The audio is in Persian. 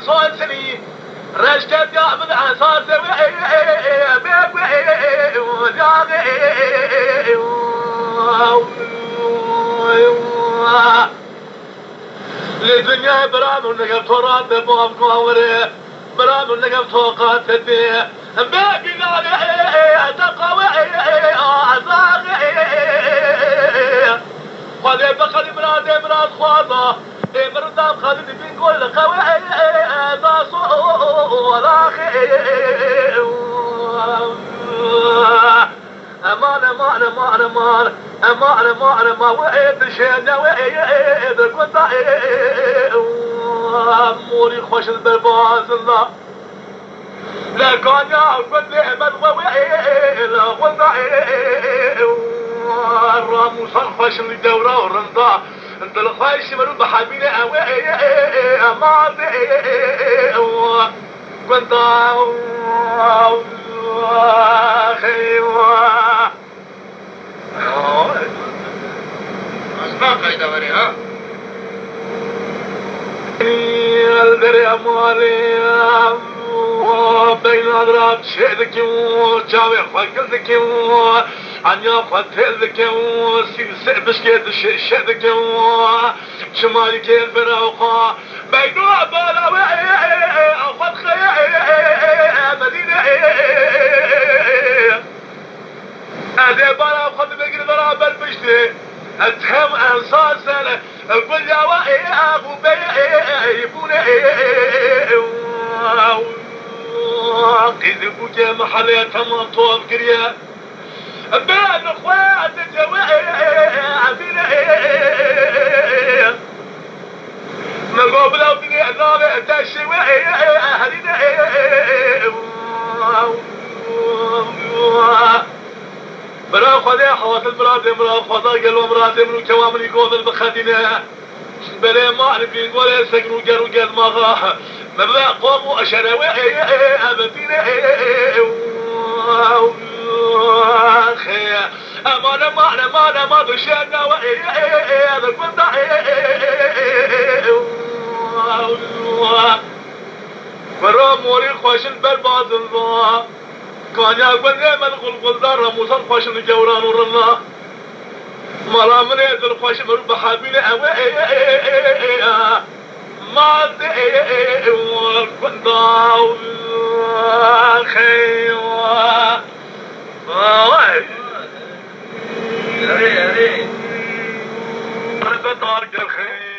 صوتني رشكت يا من عصار للدنيا برام ونقف تراب باب قاوري برام ونقف توقات تدي باقي لا تقوي عصاقي قد بقى مراد خواضه مردام خالد بن كل قوي امان ما وعيد شينا وعيد كنت موري خوش البرباز الله لا كان يا كنت احمد وعيد كنت الراموس الخوش الدورة والرنضاء انت الخايش مرو بحبيني امان كنت دوري ها الدري امالي بين اضراب شهدك وجاوي فكرتك عنيا فتلك بشكيت شهدك شمالي كيف براوقا بين بالا اخذ مدينه ادي بالا اخذ بقري ضرب البشتي اتهم انصار سنه قل يا ابو بيبوني كذبوك يا محلية تمام طوب قريه بين اخوات عبينا مقابلة وبني عذابة تشوي اهلنا برا خذي حوات المراد مراد خذا قالوا مراد من كوامل يقول البخدينه بلا ما اعرف يقول سكنوا قالوا قال ما غاح مبدا قوموا اشراوي ابدينا اخي انا ما دشنا هذا كنت برا موري خوش البرباز الله كان يقول من غلغل دار رموس الخوش الجوران ورنا مرا من يد الخوش مرو بحابيني ما كنت اخي يا ريت طارق الخير